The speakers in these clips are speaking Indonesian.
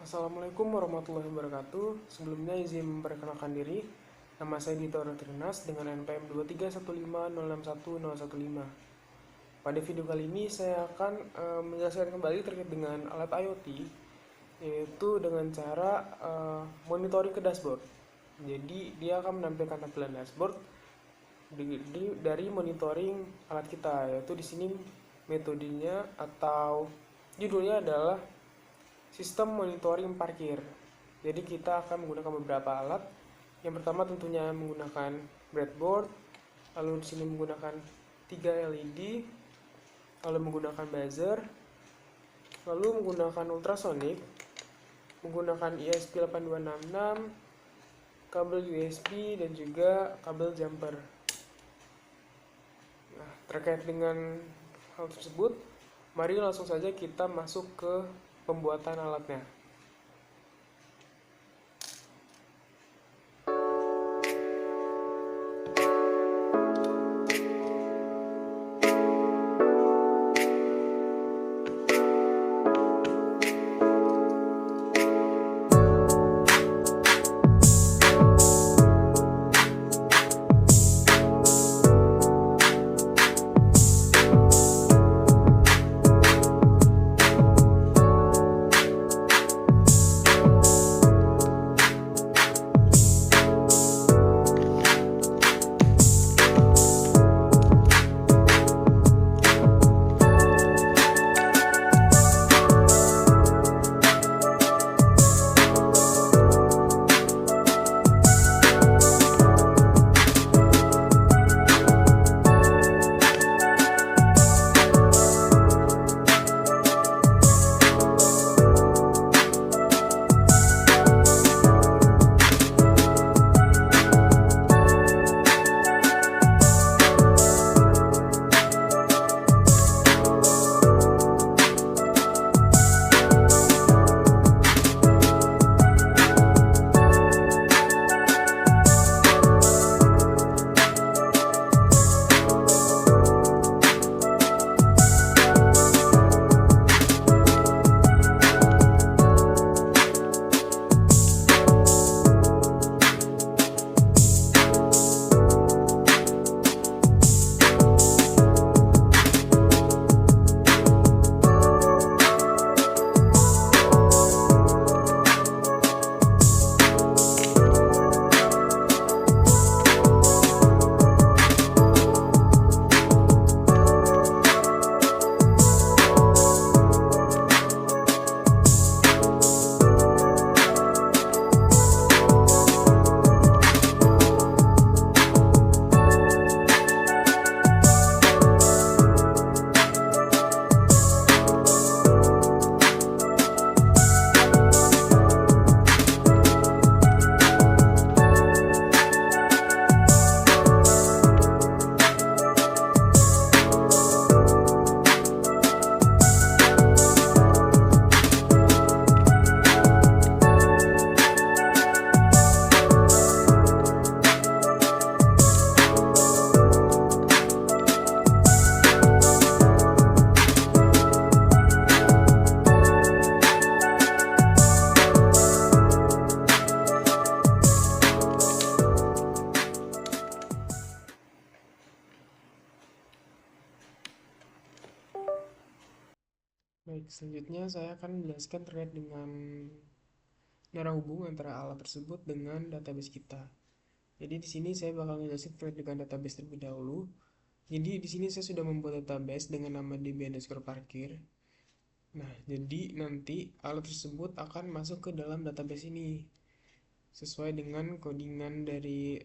Assalamualaikum warahmatullahi wabarakatuh. Sebelumnya izin memperkenalkan diri. Nama saya Dito Rotrinas dengan NPM 23150611015. Pada video kali ini saya akan menjelaskan kembali terkait dengan alat IoT, yaitu dengan cara monitoring ke dashboard. Jadi dia akan menampilkan tampilan dashboard dari monitoring alat kita, yaitu di sini metodenya atau judulnya adalah sistem monitoring parkir. Jadi kita akan menggunakan beberapa alat. Yang pertama tentunya menggunakan breadboard, lalu di sini menggunakan 3 LED, lalu menggunakan buzzer, lalu menggunakan ultrasonic, menggunakan ESP8266, kabel USB dan juga kabel jumper. Nah, terkait dengan hal tersebut, mari langsung saja kita masuk ke pembuatan alatnya. Baik, selanjutnya saya akan menjelaskan terkait dengan darah hubung antara alat tersebut dengan database kita. Jadi di sini saya bakal menjelaskan terkait dengan database terlebih dahulu. Jadi di sini saya sudah membuat database dengan nama db_parkir. Nah, jadi nanti alat tersebut akan masuk ke dalam database ini sesuai dengan codingan dari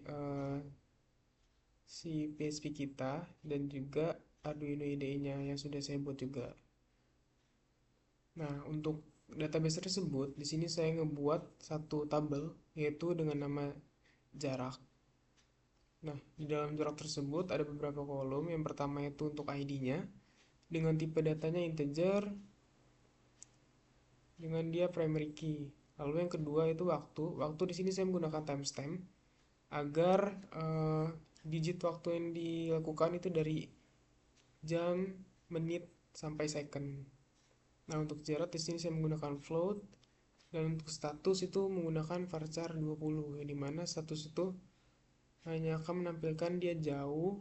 si PHP kita dan juga Arduino IDE-nya yang sudah saya buat juga. Nah, untuk database tersebut, di sini saya ngebuat satu tabel, yaitu dengan nama jarak. Nah, di dalam jarak tersebut ada beberapa kolom. Yang pertama itu untuk ID-nya, dengan tipe datanya integer, dengan dia primary key. Lalu yang kedua itu waktu. Waktu di sini saya menggunakan timestamp agar digit waktu yang dilakukan itu dari jam, menit, sampai second. Nah, untuk jarak di sini saya menggunakan float. Dan untuk status itu menggunakan varchar 20, ya, di mana status itu hanya akan menampilkan dia jauh,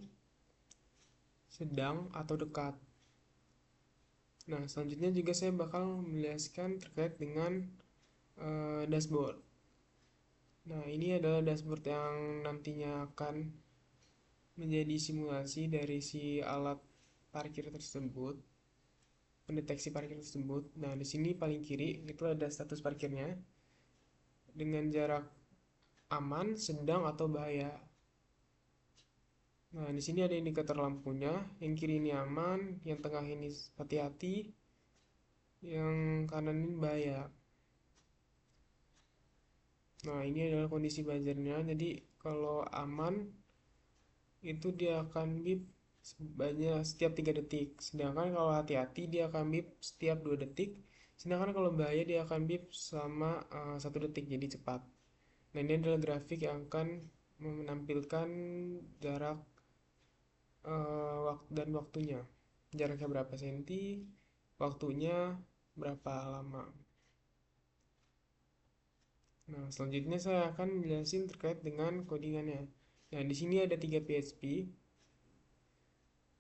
sedang, atau dekat. Nah, selanjutnya juga saya bakal menjelaskan terkait dengan dashboard. Nah, ini adalah dashboard yang nantinya akan menjadi simulasi dari si alat parkir tersebut, pendeteksi parkir tersebut. Nah, di sini paling kiri itu ada status parkirnya dengan jarak aman, sedang, atau bahaya. Nah, di sini ada indikator lampunya. Yang kiri ini aman, yang tengah ini hati-hati, yang kanan ini bahaya. Nah, ini adalah kondisi buzzernya. Jadi, kalau aman itu dia akan bip sebanyak setiap 3 detik. Sedangkan kalau hati-hati dia akan bip setiap 2 detik. Sedangkan kalau bahaya dia akan bip selama 1 detik, jadi cepat. Nah, ini adalah grafik yang akan menampilkan jarak dan waktunya. Jaraknya berapa senti, waktunya berapa lama. Nah, selanjutnya saya akan menjelaskan terkait dengan codingannya. Nah, di sini ada 3 PHP.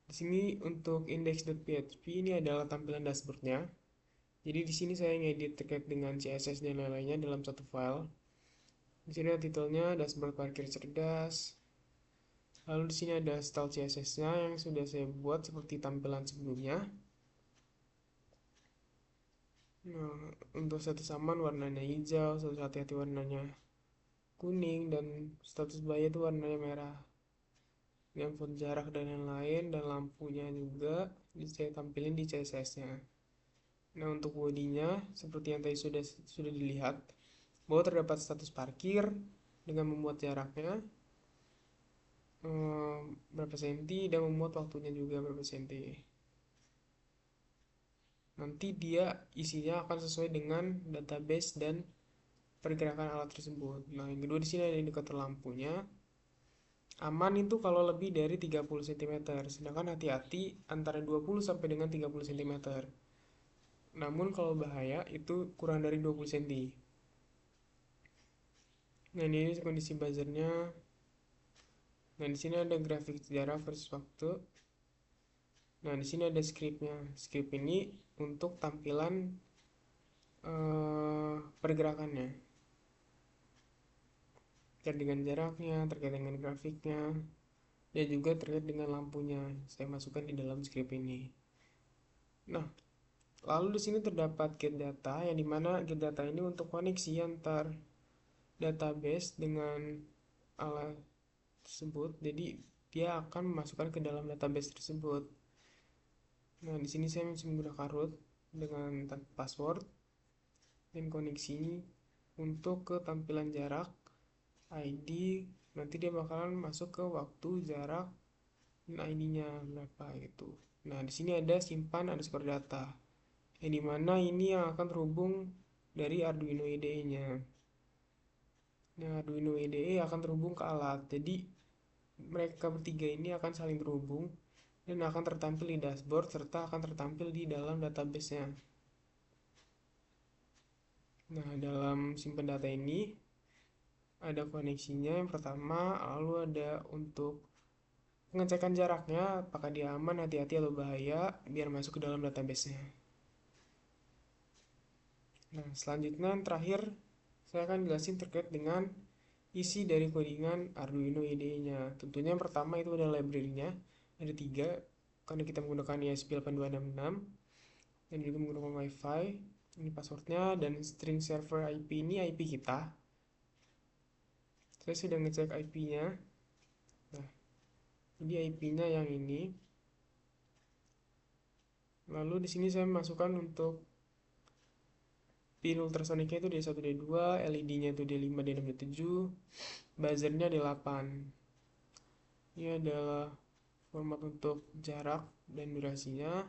Di sini untuk index.php ini adalah tampilan dashboardnya. Jadi di sini saya ngedit terkait dengan CSS dan lain-lainnya dalam satu file. Di sini ada titelnya dashboard parkir cerdas. Lalu di sini ada style CSS-nya yang sudah saya buat seperti tampilan sebelumnya. Nah, untuk status aman warnanya hijau, status hati-hati warnanya kuning, dan status bahaya itu warnanya merah. Dengan font jarak dan lain-lain, dan lampunya juga saya tampilin di CSS-nya. Nah, untuk bodinya seperti yang tadi sudah dilihat, bahwa terdapat status parkir dengan memuat jaraknya berapa senti dan memuat waktunya juga berapa senti. Nanti dia isinya akan sesuai dengan database dan pergerakan alat tersebut. Nah, yang kedua di sini ada indikator lampunya. Aman itu kalau lebih dari 30 cm, sedangkan hati-hati antara 20 sampai dengan 30 cm. Namun kalau bahaya itu kurang dari 20 cm. Nah, ini kondisi buzzernya. Nah, di sini ada grafik sejarah versus waktu. Nah, di sini ada scriptnya. Script ini untuk tampilan pergerakannya, terkait dengan jaraknya, terkait dengan grafiknya, dan juga terkait dengan lampunya. Saya masukkan di dalam script ini. Nah, lalu di sini terdapat get data, yang dimana get data ini untuk koneksi antar database dengan alat tersebut. Jadi dia akan memasukkan ke dalam database tersebut. Nah, di sini saya masih menggunakan root dengan password dan koneksi untuk ke tampilan jarak, ID, nanti dia bakalan masuk ke waktu, jarak, dan ID-nya berapa gitu. Nah, di sini ada simpan underscore data, yang dimana ini yang akan terhubung dari Arduino IDE-nya. Nah, Arduino IDE akan terhubung ke alat, jadi mereka bertiga ini akan saling terhubung dan akan tertampil di dashboard serta akan tertampil di dalam database-nya. Nah, dalam simpan data ini ada koneksinya yang pertama, lalu ada untuk pengecekan jaraknya, apakah dia aman, hati-hati, atau bahaya, biar masuk ke dalam database-nya. Nah, selanjutnya yang terakhir, saya akan jelasin terkait dengan isi dari codingan Arduino IDE-nya. Tentunya yang pertama itu ada library-nya, ada 3, karena kita menggunakan ESP8266, dan juga menggunakan WiFi. Ini passwordnya, dan string server IP ini IP kita. Saya sudah ngecek IP-nya. Nah, ini IP-nya yang ini. Lalu di sini saya masukkan untuk pin ultrasoniknya itu D1, D2, LED-nya itu D5, D6, D7, buzzernya D8. Ini adalah format untuk jarak dan durasinya.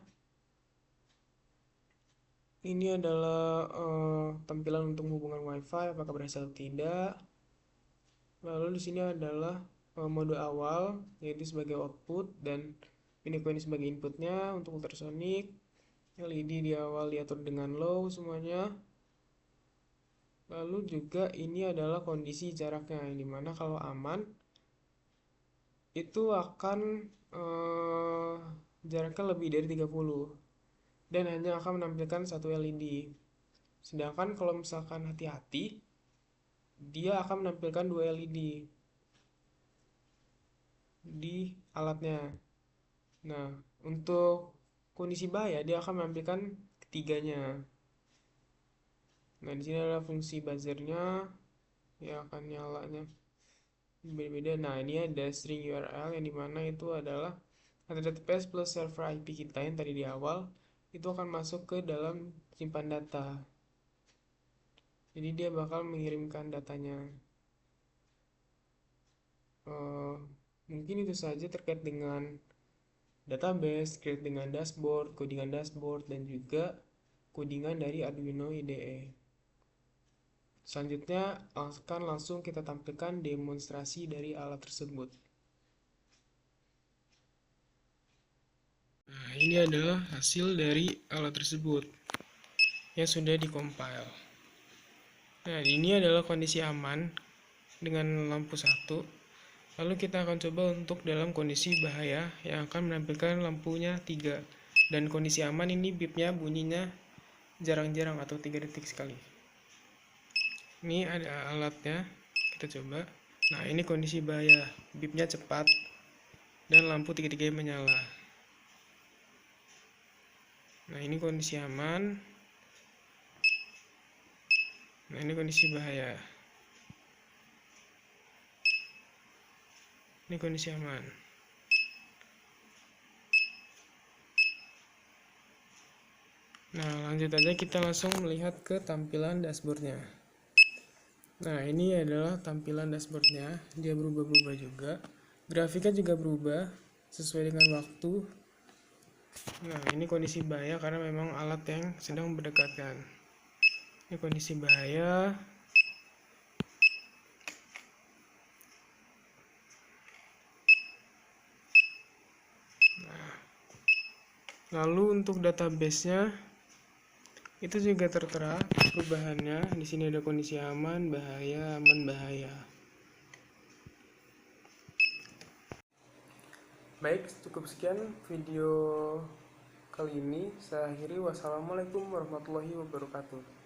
Ini adalah tampilan untuk hubungan WiFi, apakah berhasil atau tidak. Lalu di sini adalah mode awal, yaitu sebagai output, dan Pinico ini sebagai inputnya untuk ultrasonik. LED di awal diatur dengan low semuanya. Lalu juga ini adalah kondisi jaraknya, dimana kalau aman itu akan eh, jaraknya lebih dari 30 dan hanya akan menampilkan satu LED. Sedangkan kalau misalkan hati-hati, dia akan menampilkan dua LED di alatnya. Nah, untuk kondisi bahaya dia akan menampilkan ketiganya. Nah, di sini adalah fungsi buzzernya yang akan nyalanya beda-beda. Nah, ini ada string URL yang dimana itu adalah HTTPS plus server IP kita yang tadi di awal itu akan masuk ke dalam simpan data. Jadi dia bakal mengirimkan datanya. Eh, Mungkin itu saja terkait dengan database, terkait dengan dashboard, codingan dashboard, dan juga codingan dari Arduino IDE. Selanjutnya akan langsung kita tampilkan demonstrasi dari alat tersebut. Nah, ini adalah hasil dari alat tersebut yang sudah dikompil. Nah, ini adalah kondisi aman dengan lampu 1. Lalu kita akan coba untuk dalam kondisi bahaya yang akan menampilkan lampunya 3. Dan kondisi aman ini bipnya bunyinya jarang-jarang atau 3 detik sekali. Ini ada alatnya, kita coba. Nah, ini kondisi bahaya, bipnya cepat dan lampu tiga-tiganya menyala. Nah, ini kondisi aman. Nah, ini kondisi bahaya. Ini kondisi aman. Nah, lanjut aja kita langsung melihat ke tampilan dashboardnya. Nah, ini adalah tampilan dashboardnya. Dia berubah-ubah juga. Grafiknya juga berubah sesuai dengan waktu. Nah, ini kondisi bahaya karena memang alat yang sedang berdekatan. Ini kondisi bahaya. Nah, lalu untuk database-nya itu juga tertera perubahannya. Di sini ada kondisi aman, bahaya, aman, bahaya. Baik, cukup sekian video kali ini. Saya akhiri. Wassalamualaikum warahmatullahi wabarakatuh.